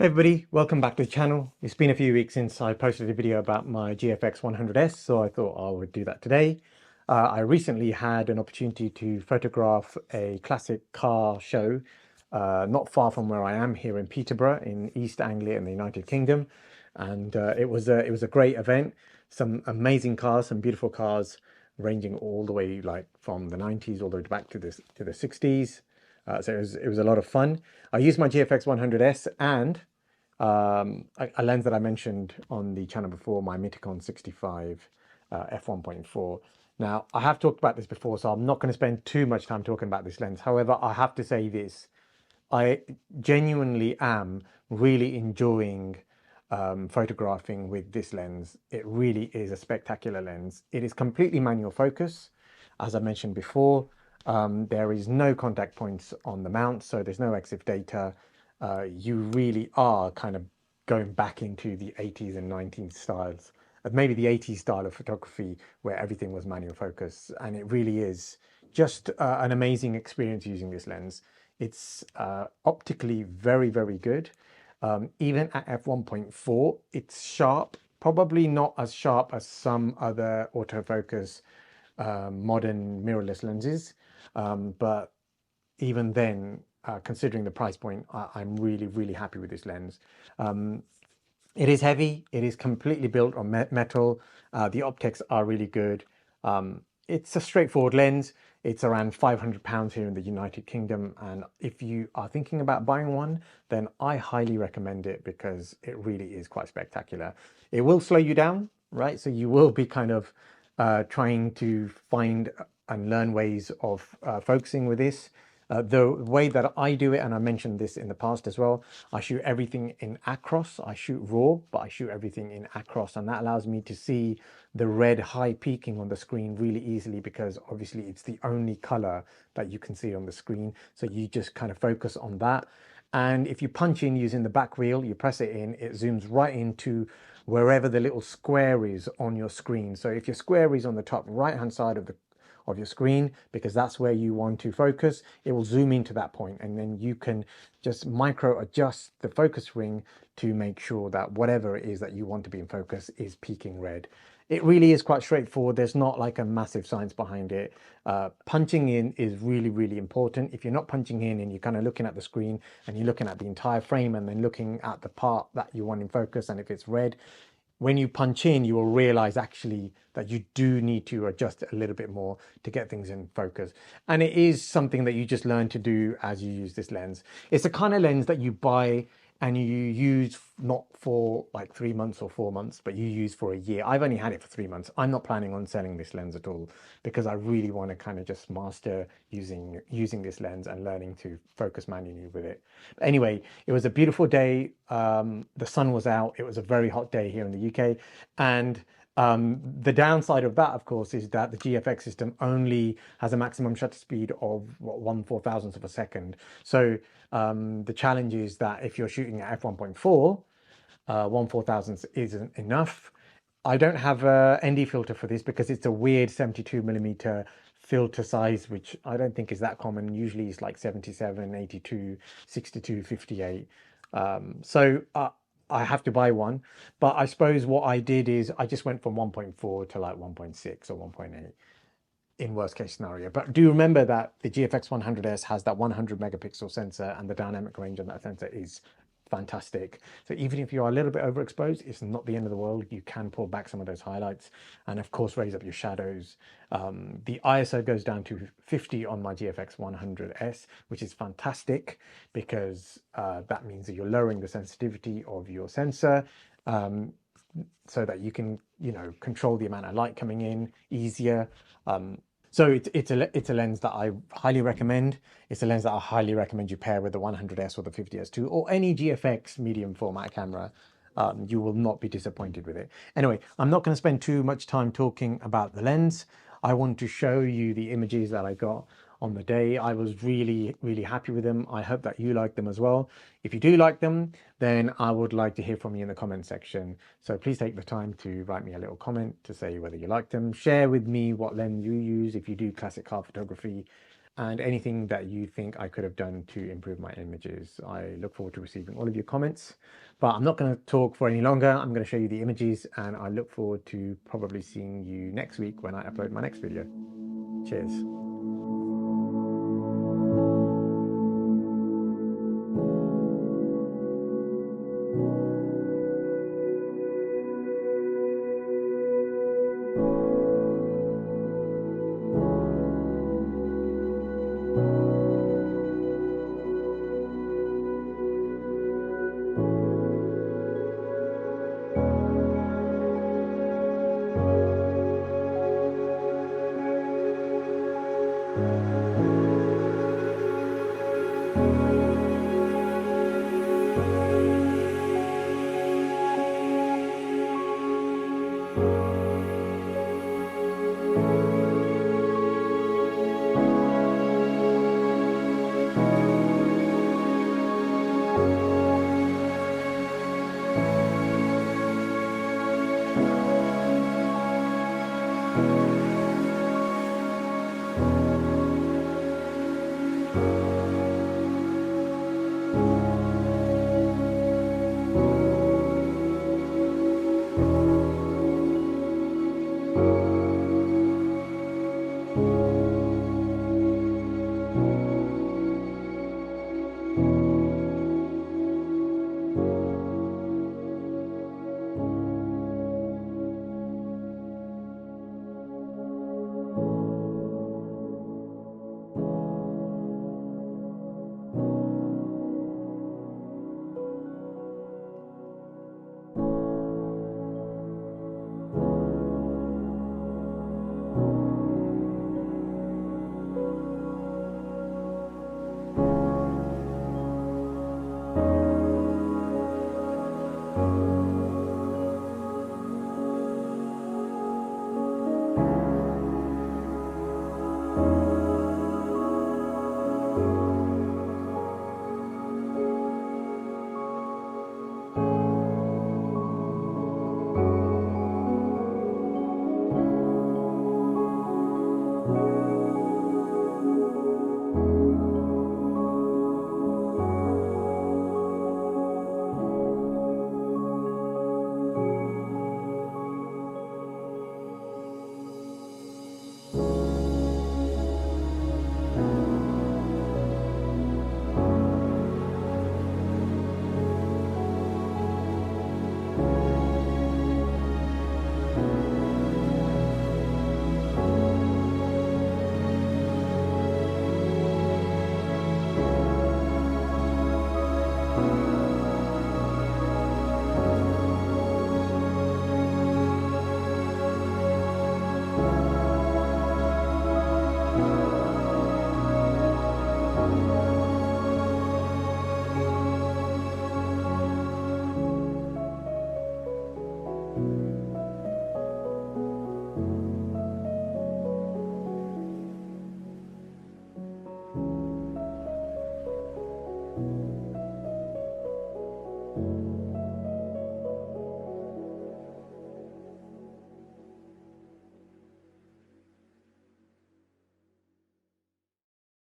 Hey everybody, welcome back to the channel. It's been a few weeks since I posted a video about my GFX 100S, so I thought I would do that today. I recently had an opportunity to photograph a classic car show not far from where I am here in Peterborough in East Anglia in the United Kingdom, and it was a great event. Some amazing cars, some beautiful cars, ranging all the way like from the 90s all the way back to the 60s. So it was a lot of fun. I used my GFX 100S and a lens that I mentioned on the channel before, my Mitakon 65 f1.4. Now, I have talked about this before, so I'm not going to spend too much time talking about this lens. However, I have to say this. I genuinely am really enjoying photographing with this lens. It really is a spectacular lens. It is completely manual focus. As I mentioned before, there is no contact points on the mount, so there's no EXIF data. You really are kind of going back into the 80s and 90s styles, maybe the 80s style of photography where everything was manual focus. And it really is just an amazing experience using this lens. It's optically very, very good. Even at f1.4, it's sharp, probably not as sharp as some other autofocus modern mirrorless lenses. But even then, considering the price point, I'm really, really happy with this lens. It is heavy. It is completely built on metal. The optics are really good. It's a straightforward lens. It's around £500 here in the United Kingdom. And if you are thinking about buying one, then I highly recommend it because it really is quite spectacular. It will slow you down, right? So you will be kind of trying to find and learn ways of focusing with this. The way that I do it, and I mentioned this in the past as well, I shoot everything in acros. I shoot raw, but I shoot everything in acros, and that allows me to see the red high peaking on the screen really easily because obviously it's the only color that you can see on the screen. So you just kind of focus on that. And if you punch in using the back wheel, you press it in, it zooms right into wherever the little square is on your screen. So if your square is on the top right hand side of your screen, because that's where you want to focus, it will zoom into that point, and then you can just micro adjust the focus ring to make sure that whatever it is that you want to be in focus is peaking red. It really is quite straightforward. There's not like a massive science behind it. Punching in is really, really important. If you're not punching in and you're kind of looking at the screen and you're looking at the entire frame and then looking at the part that you want in focus, and if it's red, when you punch in, you will realize actually that you do need to adjust it a little bit more to get things in focus. And it is something that you just learn to do as you use this lens. It's the kind of lens that you buy and you use not for like 3 months or 4 months, but you use for a year. I've only had it for 3 months. I'm not planning on selling this lens at all because I really want to kind of just master using this lens and learning to focus manually with it. But anyway, it was a beautiful day. The sun was out. It was a very hot day here in the UK. And the downside of that, of course, is that the GFX system only has a maximum shutter speed of what, 1/4000th of a second. So the challenge is that if you're shooting at f1.4, 1/4000th isn't enough. I don't have a ND filter for this because it's a weird 72mm filter size, which I don't think is that common. Usually it's like 77, 82, 62, 58. So I have to buy one. But I suppose what I did is I just went from 1.4 to like 1.6 or 1.8 in worst case scenario. But do remember that the GFX 100S has that 100 megapixel sensor, and the dynamic range on that sensor is fantastic. So even if you are a little bit overexposed, it's not the end of the world. You can pull back some of those highlights and of course raise up your shadows. The ISO goes down to 50 on my GFX 100S, which is fantastic because that means that you're lowering the sensitivity of your sensor, so that you can, control the amount of light coming in easier. So it's a lens that I highly recommend. It's a lens that I highly recommend you pair with the 100S or the 50S2 or any GFX medium format camera. You will not be disappointed with it. Anyway, I'm not going to spend too much time talking about the lens. I want to show you the images that I got on the day. I was really, really happy with them. I hope that you like them as well. If you do like them, then I would like to hear from you in the comment section. So please take the time to write me a little comment to say whether you like them. Share with me what lens you use if you do classic car photography. and anything that you think I could have done to improve my images. I look forward to receiving all of your comments, but I'm not going to talk for any longer. I'm going to show you the images, and I look forward to probably seeing you next week when I upload my next video. Cheers.